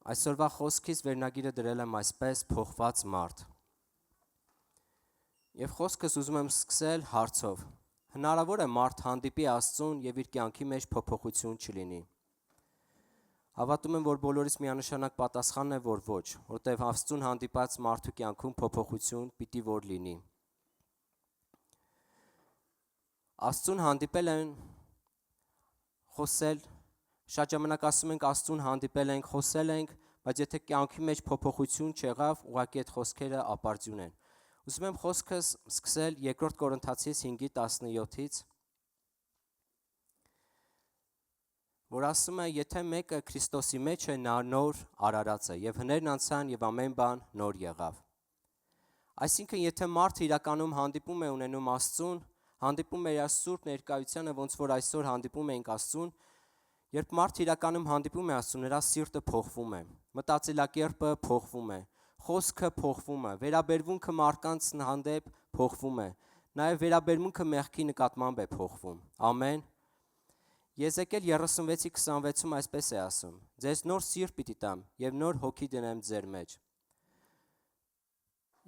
Այսօրվա խոսքից վերնագիրը դրել եմ այսպես փոխված մարդ։ Եվ խոսքս ուզում եմ սկսել հարցով. հնարավոր է մարդ հանդիպի Աստծուն եւ իր կյանքի մեջ փոփոխություն չլինի։ Հավատում եմ, որ բոլորիս միանշանակ պատասխանն է, որ ոչ, որտեղ Աստծուն հանդիպած մարդու կյանքում փոփոխություն պիտի որ լինի։ Աստծուն հանդիպել են խոսել, շատ ժամանակ ասում ենք Աստծուն հանդիպել ենք, խոսել ենք, բայց եթե կյանքի մեջ փոփոխություն չեղավ, ուղղակի այդ խոսքերը ապարդյուն են։ Ուզում եմ խոսքս սկսել 2 Կորինթացիս 5:17-ից, որ ասում է, եթե մեկը Քրիստոսի մեջ է, նա նոր արարած է, եւ հներն անցան եւ ամեն բան նոր եղավ։ Այսինքն, եթե մարդը իրականում հանդիպում է ունենում Աստծուն, հանդիպում է իր սուրբ ներկայությանը, ոնց որ այսօր հանդիպում ենք Աստծուն, երբ մարդը իրականում հանդիպում է Աստծուն, նրա սիրտը փոխվում է, մտածելակերպը փոխվում է, խոսքը փոխվում է, վերաբերմունքը մարդկանց հանդեպ փոխվում է, նաև վերաբերմունքը մեղքի նկատմամբ է փոխվում։ Ամեն։ Եզեկիել 36:26-ում այսպես է ասում. Ձեզ նոր սիրտ պիտի տամ եւ նոր հոգի դնեմ ձեր մեջ։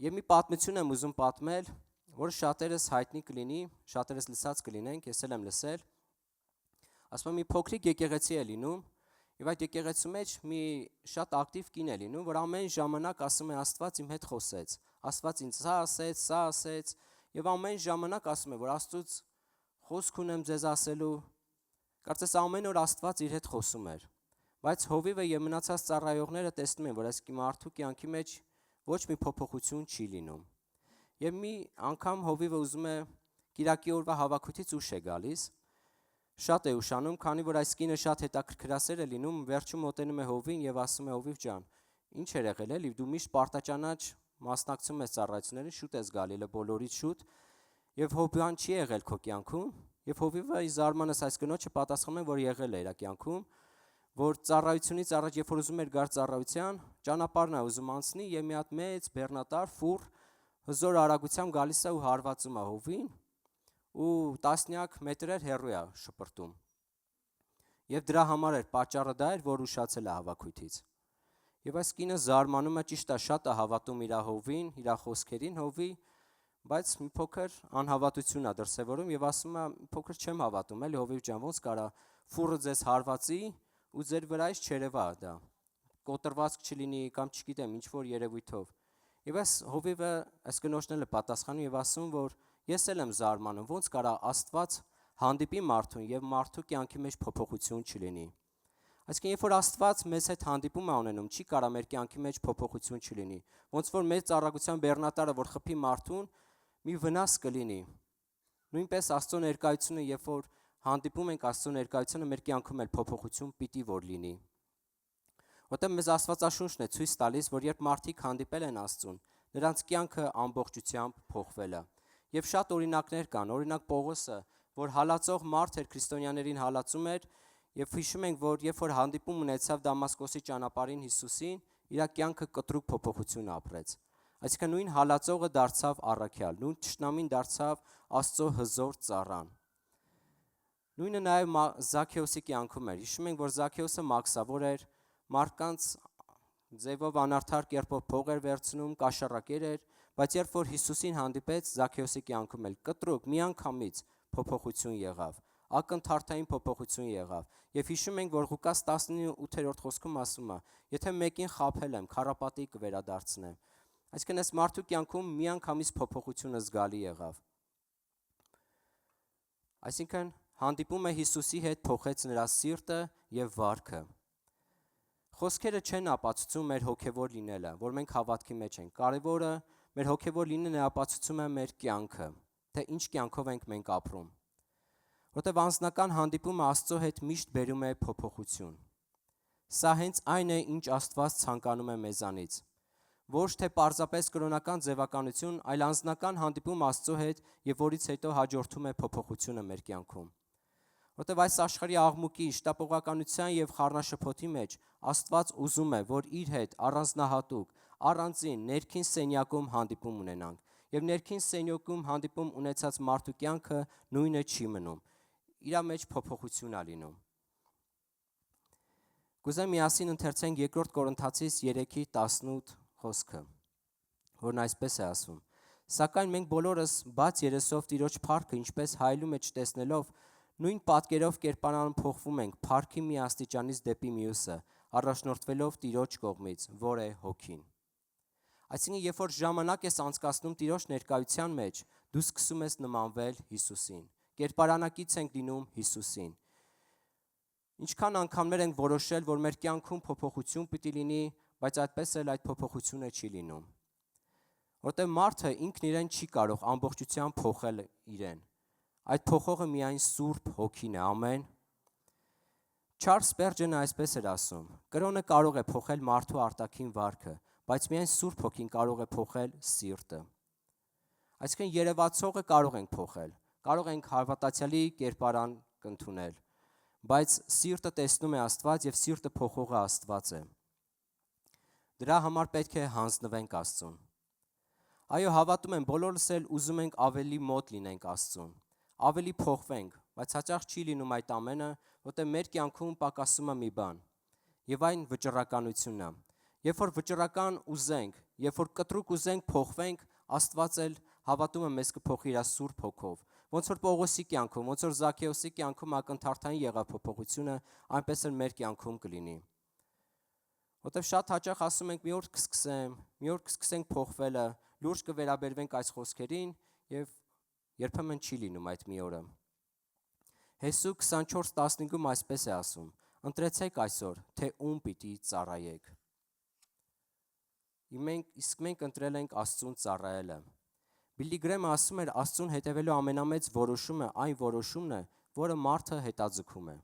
Եվ մի պատմություն եմ ուզում պատմել, որը շատերս հայտնի կլինի, շատերս լսած կլինենք, ես էլ եմ լսել։ Ասում եմ, մի փոքրիկ եկեղեցի է լինում, եւ այդ եկեղեցու մեջ մի շատ ակտիվ կին է լինում, որ ամեն ժամանակ ասում է Աստված իմ հետ խոսեց, Աստված ինձ սա ասեց, եւ ամեն ժամանակ ասում է, որ Աստծուց խոսք ունեմ ձեզ ասելու, կարծես ամեն օր Աստված իր հետ խոսում էր, բայց հովիվը եւ մնացած ծառայողները տեսնում են, որ այս մարդու կյանքի մեջ ոչ մի փոփոխություն չի լինում։ Եվ մի անգամ հովիվը ուզում է Կիրակի օրվա հավաքույթից ուշ է գալիս, շատ է ուշանում, քանի որ այս կինը շատ հետաքրքրասեր է լինում, վերջում մոտենում է հովին եւ ասում է հովիվ ջան, ինչ էր եղել էլի, դու միշտ պարտաճանաչ մասնակցում ես ծառայություններին, շուտ ես գալի, բոլորից շուտ, եւ հոբան չի եղել քո կյանքում, եւ հովիվը ի զարմանս այս կնոջը պատասխանում է, որ եղել է իր կյանքում, որ ծառայությունից առաջ երբ որ ուզում էր գալ ծառայության, ճանապարհն է ուզում անցնի եւ մի հատ մեծ բեռնատար ֆուռ հզոր արագությամբ գալիս է ու հարվածում է հովին ու տասնյակ մետրեր հեռու է շպրտում։ Եվ դրա համար էր պատճառը դա էր, որ ուշացել է հավաքույթից։ Եվ այս կինը զարմանում է, ճիշտ է, շատ է հավատում իր հովին, իր խոսքերին հովի, բայց մի փոքր անհավատություն է դրսևորում եւ ասում է, փոքր չեմ հավատում, էլի հովիվ ջան, ոնց կարա ֆուռը ձեզ հարվածի ու ձեր վրայից չերևա դա, կոտրվածք չլինի կամ չգիտեմ ինչ որ երևույթով։ Եվ այս հովիվը այս կնոջն էլ է պատասխանում եւ ասում, որ ես էլ եմ զարմանում, ոնց կարա Աստված հանդիպի մարդուն եւ մարդու կյանքի մեջ փոփոխություն չլինի։ Այսինքն, երբ որ Աստված մեզ հետ հանդիպում է ունենում, չի կարա մեր կյանքի մեջ փոփոխություն չլինի։ Ոնց որ մեծ ծառայության բեռնատարը, որ խփի մարդուն, մի վնաս կլինի։ Նույնպես Աստծո ներկայությունը, երբ որ հանդիպում ենք Աստծո ներկայությունը, մեր կյանքում էլ փոփոխություն պիտի որ լինի։ Որտեղ մեզ Աստվածաշունչն է ցույց տալիս, որ երբ մարդիկ հանդիպել են Աստծուն, նրանց կյանքը ամբողջությամբ փոխվել է։ Եվ շատ օրինակներ կան, օրինակ Պողոսը, որ հալածող մարդ էր, քրիստոնյաներին հալածում էր, եւ հիշում ենք, որ երբ որ հանդիպում ունեցավ Դամասկոսի ճանապարհին Հիսուսին, իր կյանքը կտրուկ փոփոխություն ապրեց։ Այսինքն նույն հալածողը դարձավ առաքյալ, նույն թշնամին դարձավ Աստծո հզոր ծառան։ Նույնը նաև Զաքեոսի կյանքում էր։ Հիշում ենք, որ Զաքեոսը մաքսավոր էր, մարդկանց ձևով անարդար կերպով փող էր վերցնում, կաշառակեր էր, բայց երբ որ Հիսուսին հանդիպեց, Զաքեոսի կյանքում էլ կտրուկ միանգամից փոփոխություն եղավ, ակնթարթային փոփոխություն եղավ։ Եվ հիշում ենք, որ Ղուկաս 18-րդ խոսքում ասում է. եթե մեկին խաբել եմ, քառապատի կվերադարձնեմ։ Այսինքն այս մարդու կյանքում միանգամից փոփոխությունը զգալի եղավ։ Այսինքն հանդիպումը Հիսուսի հետ փոխեց նրա սիրտը եւ վարքը։ Խոսքերը չեն ապացուցում մեր հոգևոր լինելը, որ մենք հավատքի մեջ ենք։ Կարևորը մեր հոգևոր լինելը ապացուցում է մեր կյանքը, թե ինչ կյանքով ենք մենք ապրում։ Որտեւ անձնական հանդիպումը Աստծո հետ միշտ բերում է փոփոխություն։ Սա հենց այն է, ինչ Աստված ցանկանում է մեզանից։ Ոչ թե պարզապես կրոնական ձևականություն, այլ անձնական հանդիպում Աստծո հետ եւ որից հետո հաջորդում է փոփոխությունը մեր կյանքում։ Որտեւ այս աշխարհի աղմուկի, շտապողականության եւ խառնաշփոթի մեջ Աստված ուզում է, որ իր հետ առանձնահատուկ, առանձին ներքին սենյակում հանդիպում ունենանք։ Եվ ներքին սենյակում հանդիպում ունեցած մարդու կյանքը նույնը չի մնում։ Իր մեջ փոփոխություն է լինում։ Կուզեմ միասին ընթերցենք 2 Կորինթացիս 3:18 խոսքը, որն այսպես է ասում. Սակայն մենք բոլորս բաց երեսով Տիրոջ փառքը ինչպես հայելու մեջ տեսնելով, նույն պատկերով կերպարանն փոխվում ենք փառքի մի աստիճանից դեպի մյուսը, առաջնորդվելով Տիրոջ կողմից, որ է հոգին։ Այսինքն, երբ որ ժամանակ ես անցկացնում Տիրոջ ներկայության մեջ, դու սկսում ես նմանվել Հիսուսին։ Կերպարանակից ենք լինում Հիսուսին։ Ինչքան անգամներ ենք որոշել, որ մեր կյանքում փոփոխություն պիտի լինի, բայց այդպես էլ այդ փոփոխությունը չի լինում։ Որտեղ մարդը ինքն իրեն չի կարող ամբողջությամբ փոխել իրեն։ Այդ փոխողը միայն Սուրբ Հոգին է, ամեն։ Չարլզ Սպերջենը այսպես էր ասում. կրոնը կարող է փոխել մարդու արտաքին վարքը, բայց միայն Սուրբ Հոգին կարող է փոխել սիրտը։ Այսինքն երևացողը կարող ենք փոխել, կարող ենք հավատացյալի կերպարան կընդունել, բայց սիրտը տեսնում է Աստված եւ սիրտը փոխողը Աստված է։ Դրա համար պետք է հանձնվենք Աստծուն։ Այո, հավատում եմ, բոլորս էլ ուզում ենք ավելի մոտ լինենք Աստծուն, ավելի փոխվենք, բայց հաճախ չի լինում այդ ամենը, որտեղ մեր կյանքում պակասում է մի բան, եւ այն վճռականությունն է։ Երբ որ վճռական ուզենք, երբ որ կտրուկ ուզենք փոխվենք, Աստված էլ հավատում եմ մեզ կփոխի իր Սուրբ Հոգով։ Ոնց որ Պողոսի կյանքում, ոնց որ Զաքեոսի կյանքում ակնթարթային եղավ փոփոխությունը, այնպես էլ մեր կյանքում կլինի։ Որտեւ շատ հաճախ ասում ենք՝ մի օր կսկսեմ, մի օր կսկսենք փոխվելը, լուրջ կվերաբերվենք այս խոսքերին եւ երբեմն չի լինում այդ մի օրը։ Հեսու 24:15-ում այսպես է ասում. ընտրեցեք այսօր, թե ում պիտի ծառայեք։ Իսկ մենք ընտրել ենք Աստծուն ծառայելը։ Բիլլի Գրեմը ասում էր, Աստծուն հետևելու ամենամեծ որոշումը այն որոշումն է, որը մարդը հետաձգում է։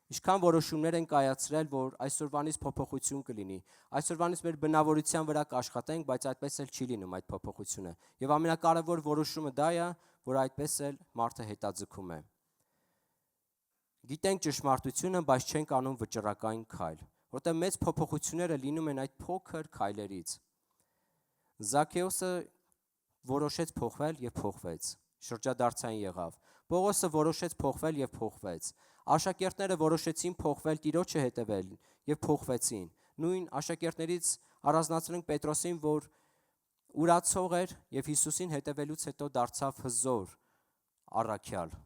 Ինչքան որոշումներ են կայացրել, որ այսօրվանից փոփոխություն կլինի, այսօրվանից մեր բնավորության վրա կաշխատենք, բայց այդպես էլ չի լինում այդ փոփոխությունը։ Եվ ամենակարևոր որոշումը դա է, որ այդպես էլ մարդը հետաձգում է։ Գիտենք ճշմարտությունը, բայց չենք անում վճռական քայլ, որտեղ մեծ փոփոխությունները լինում են այդ փոքր քայլերից։ Զաքեոսը որոշեց փոխվել եւ փոխվեց, շրջադարձային եղավ։ Պողոսը որոշեց փոխվել եւ փոխվեց։ Աշակերտները որոշեցին փոխվել, Տիրոջը հետևել եւ փոխվեցին։ Նույն աշակերտներից առանձնացրենք Պետրոսին, որ ուրացող էր եւ Հիսուսին հետևելուց հետո դարձավ հզոր առաքյալ,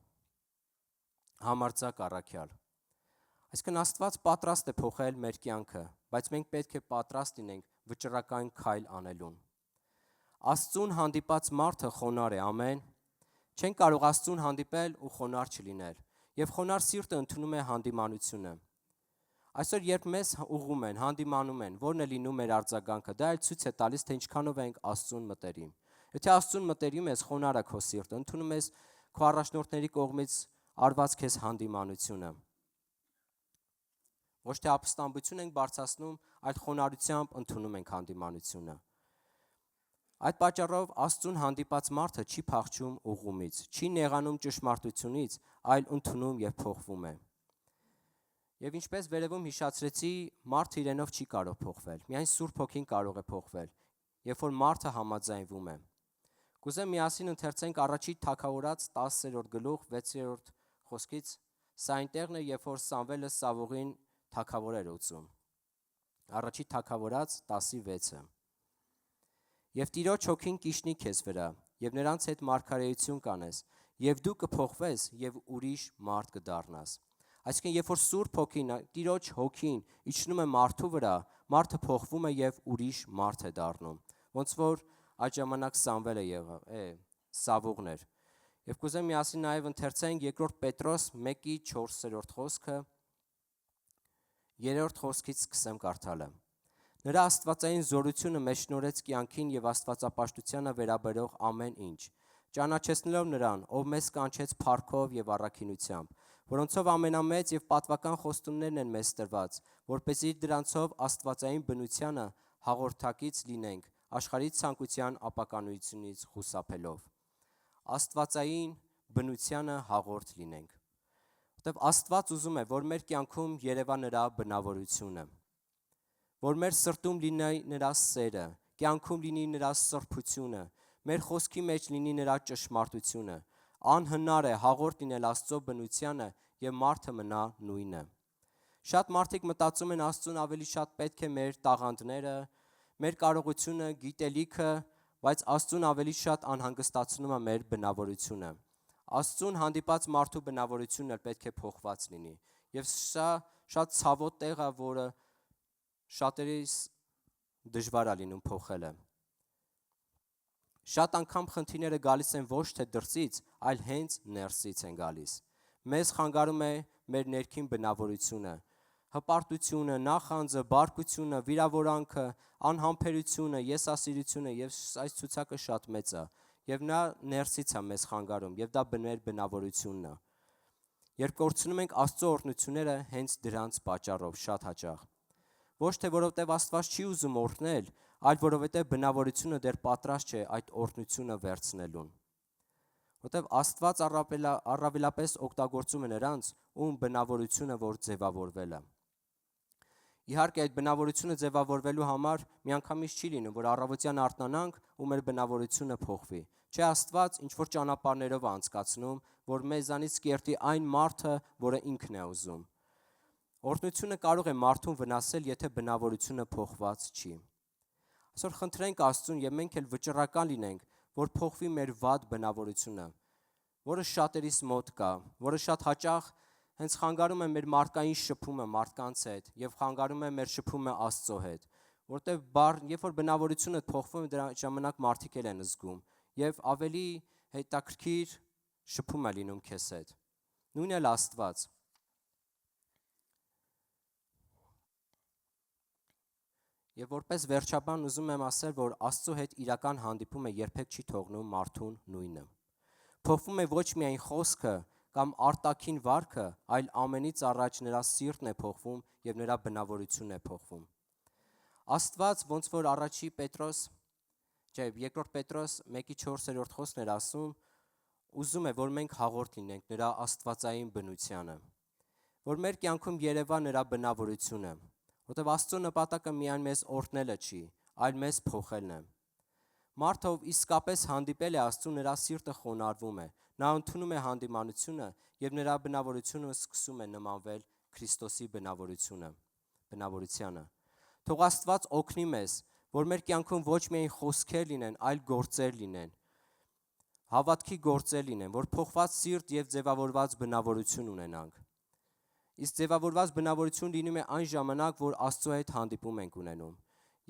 համարձակ առաքյալ։ Այսինքն Աստված պատրաստ է փոխել մեր կյանքը, բայց մենք պետք է պատրաստ լինենք վճռական քայլ անելուն։ Աստծուն հանդիպած մարդը խոնար է, ամեն։ Չեն կարող Աստծուն հանդիպել ու խոնար չլինել, եւ խոնար սիրտը ընդունում է հանդիմանությունը։ Այսօր երբ մեզ ուղղում են, հանդիմանում են, որն է լինում մեր արձագանքը, դա էլ ցույց է տալիս, թե ինչքանով ենք Աստծուն մտերիմ։ Եթե Աստծուն մտերիմ ես, խոնար է քո սիրտը, ընդունում ես քո առաջնորդների կողմից արված քեզ հանդիմանությունը։ Ոչ թե ապստամբություն ենք բարձրացնում, այլ խոնարհությամբ ընդունում ենք հանդիմանությունը։ Այդ պատճառով Աստծուն հանդիպած մարդը չի փախչում ուղումից, չի նեղանում ճշմարտությունից, այլ ընդունում եւ փոխվում է։ Եվ ինչպես վերևում հիշացրեցի, մարդը իրենով չի կարող փոխվել, միայն Սուրբ Հոգին կարող է փոխվել, երբ որ մարդը համաձայնվում է։ Կուզեմ միասին ընթերցենք Առաջի Թագավորաց 10-րդ գլուխ 6-րդ խոսքից, սա այնտեղն է, երբ որ Սամվելը Սավողին թագավոր էր ուծում։ Առաջի Թագավորաց 10:6-ը։ Եվ Տիրոջ Հոգին կիջնի քեզ վրա, եւ նրանց հետ մարգարեություն կանես, եւ դու կփոխվես եւ ուրիշ մարդ կդառնաս։ Այսինքն, երբ որ Սուրբ Հոգին, Տիրոջ Հոգին իջնում է մարդու վրա, մարդը փոխվում է եւ ուրիշ մարդ է դառնում։ Ոնց որ այդ ժամանակ Սամվելը եղավ, Սավողն էր։ Եվ կուզեմ միասին նաեւ ընթերցենք 2 Պետրոս 1:4 խոսքը, 3-րդ խոսքից սկսեմ կարդալը։ Նրա աստվածային զորությունը մեզ շնորհեց կյանքին եւ աստվածապաշտությանը վերաբերող ամեն ինչ, ճանաչեցնելով նրան, ով մեզ կանչեց փառքով եւ առաքինությամբ, որոնցով ամենամեծ եւ պատվական խոստումներն են մեզ տրված, որպեսզի դրանցով աստվածային բնությանը հաղորդակից լինենք, աշխարհի ցանկության ապականությունից խուսափելով։ Աստվածային բնությանը հաղորդ լինենք։ Որտեւ Աստված ուզում է, որ մեր կյանքում երևա նրա բնավորությունը, որ մեր սրտում լինի նրա սերը, կյանքում լինի նրա սրբությունը, մեր խոսքի մեջ լինի նրա ճշմարտությունը, անհնար է հաղորդ լինել Աստծո բնությանը եւ մարդը մնա նույնը։ Շատ մարդիկ մտածում են Աստծուն ավելի շատ պետք է մեր տաղանդները, մեր կարողությունը, գիտելիքը, բայց Աստծուն ավելի շատ անհանգստացնում է մեր բնավորությունը։ Աստծուն հանդիպած մարդու բնավորությունը պետք է փոխված լինի։ Եվ սա շատ ցավոտ տեղ է, որը շատերիս դժվար է լինում փոխելը։ Շատ անգամ խնդիրները գալիս են ոչ թե դրսից, այլ հենց ներսից են գալիս։ Մեզ խանգարում է մեր ներքին բնավորությունը, հպարտությունը, նախանձը, բարկությունը, վիրավորանքը, անհամբերությունը, եսասիրությունը եւ այս ցուցակը շատ մեծ է եւ նա ներսից է մեզ խանգարում եւ դա մեր բնավորությունն է։ Երբ կորցնում ենք Աստծո օրհնությունները հենց դրանց պատճառով շատ հաճախ։ Ոչ թե որովհետեւ Աստված չի ուզում օրհնել, այլ որովհետեւ բնավորությունը դեռ պատրաստ չէ այդ օրհնությունը վերցնելուն։ Որտեւ Աստված առավելապես օգտագործում է նրանց, ում բնավորությունը որ ձևավորվել է։ Իհարկե այդ բնավորությունը ձևավորվելու համար միանգամից չի լինում, որ առավոտյան արթնանանք ու մեր բնավորությունը փոխվի։ Չէ, Աստված ինչ որ ճանապարհներով է անցկացնում, որ մեզանից կերտի այն մարդը, որը ինքն է ուզում։ Օրհնությունը կարող է մարդուն վնասել, եթե բնավորությունը փոխված չի։ Այսօր խնդրենք Աստծուն եւ մենք էլ վճռական լինենք, որ փոխվի մեր վատ բնավորությունը, որը շատերիս մոտ կա, որը շատ հաճախ հենց խանգարում է մեր մարդկային շփումը մարդկանց հետ եւ խանգարում է մեր շփումը Աստծո հետ, որտեղ երբ որ բնավորությունը փոխվում է, դրա ժամանակ մարդիկ էլ են զգում եւ ավելի հետաքրքիր շփում է լինում քեզ հետ։ Նույնն էլ Աստված։ Եվ որպես վերջաբան ուզում եմ ասել, որ Աստծո հետ իրական հանդիպումը երբեք չի թողնում մարդուն նույնը։ Փոխվում է ոչ միայն խոսքը կամ արտաքին վարքը, այլ ամենից առաջ նրա սիրտն է փոխվում եւ նրա բնավորությունն է փոխվում։ Աստված ոնց որ երկրորդ Պետրոս 1:4 խոսքն էր ասում, ուզում է, որ մենք հաղորդ լինենք նրա աստվածային բնությանը, որ մեր կյանքում երևա նրա բնավորությունը, որտեղ Աստծո նպատակը միայն մեզ օրհնելը չի, այլ մեզ փոխելն է։ Մարդը, ով իսկապես հանդիպել է Աստծուն, նրա սիրտը խոնարհվում է, նա ընդունում է հանդիմանությունը եւ նրա բնավորությունը սկսում է նմանվել Քրիստոսի բնավորությանը։ Թող Աստված օգնի մեզ, որ մեր կյանքում ոչ միայն խոսքեր լինեն, այլ գործեր լինեն, հավատքի գործեր լինեն, որ փոխված սիրտ եւ ձևավորված բնավորություն ունենանք։ Իսկ ձևավորված բնավորություն լինում է այն ժամանակ, որ Աստծո հետ հանդիպում ենք ունենում։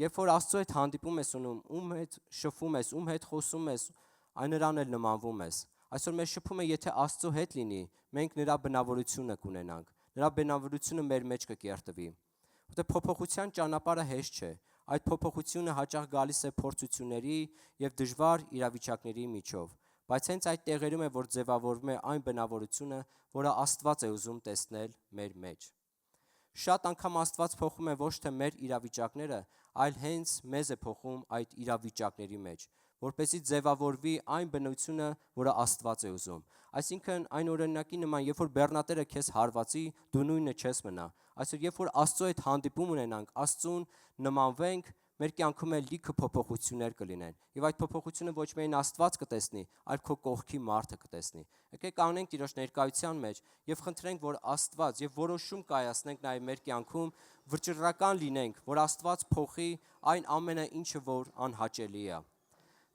Երբ որ Աստծո հետ հանդիպում ես ունում, ում հետ շփվում ես, ում հետ խոսում ես, այն նրան էլ նմանվում ես։ Այսօր մեր շփումը եթե Աստծո հետ լինի, մենք նրա բնավորությունը կունենանք։ Նրա բնավորությունը մեր մեջ կկերտվի։ Որտեղ փոփոխության ճանապարհը հեշտ չէ։ Այդ փոփոխությունը հաճախ գալիս է փորձությունների եւ դժվար իրավիճակների միջով։ Բայց հենց այդ տեղերում է, որ ձևավորվում է այն բնավորությունը, որը Աստված է ուզում տեսնել մեր մեջ։ Շատ անգամ Աստված փոխում է ոչ թե մեր իրավիճակները, այլ հենց մեզ է փոխում այդ իրավիճակների մեջ, որպեսզի ձևավորվի այն բնությունը, որը Աստված է ուզում։ Այսինքն այն օրինակի նման, երբ որ բեռնատերը քեզ հարվածի, դու նույնը չես մնա։ Այսօր երբ որ Աստծո հետ հանդիպում ունենանք, Աստծուն նմանվենք, մեր կյանքում էլ լիքը փոփոխություններ կլինեն։ Եվ այդ փոփոխությունը ոչ միայն Աստված կտեսնի, այլ քո կողքի մարդը կտեսնի։ Եկեք կանգնենք Տիրոջ ներկայության մեջ եւ խնդրենք, որ Աստված եւ որոշում կայացնենք նաեւ մեր կյանքում, վճռական լինենք, որ Աստված փոխի այն ամենը, ինչը որ անհաճելի է։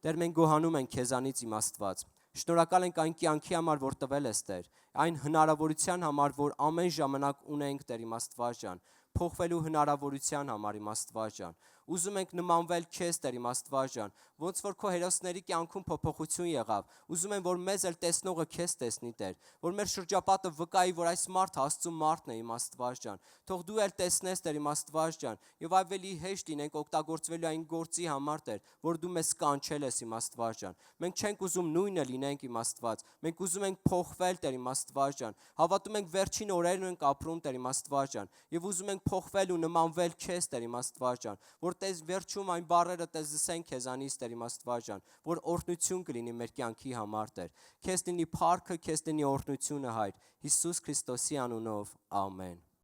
Տեր, մենք գոհանում ենք քեզանից, իմ Աստված։ Շնորհակալ ենք այն կյանքի համար, որ տվել ես, Տեր, այն հնարավորության համար, որ ամեն ժամանակ ունենք, Տեր, իմ Աստված ջան, փոխվելու հնարավորության համար, իմ Աստված ջան։ Ուզում ենք նմանվել քեզ, Տեր, իմ Աստված ջան, ոնց որ քո հերոսների կյանքում փոփոխություն եղավ։ Ուզում եմ, որ մեզ էլ տեսնողը քեզ տեսնի, Տեր, որ մեր շրջապատը վկայի, որ այս մարդը Աստծո մարդն է, իմ Աստված ջան։ Թող դու էլ տեսնես, Տեր, իմ Աստված ջան, եւ ավելի հեշտ լինենք օգտագործվելու այն գործի համար, Տեր, որ դու մեզ կանչել ես, իմ Աստված ջան։ Մենք չենք ուզում նույնը լինենք, իմ Աստված։ Մենք ուզում ենք փոխվել, Տեր, իմ Աստված ջան։ Հավատում ենք վերջին օրերն ենք ապրում, Տեր, իմ Աստված ջան, եւ ուզում ենք փոխվել ու նմանվել քեզ, Տեր, իմ Աստված ջան, որ տես վերջում այն բառերը տեսնենք քեզանից, Տեր, իմ Աստված ջան, որ օրհնություն կլինի մեր կյանքի համար, Տեր։ Քեզ լինի փառքը, քեզ լինի օրհնությունը, Հայր, Հիսուս Քրիստոսի անունով, ամեն։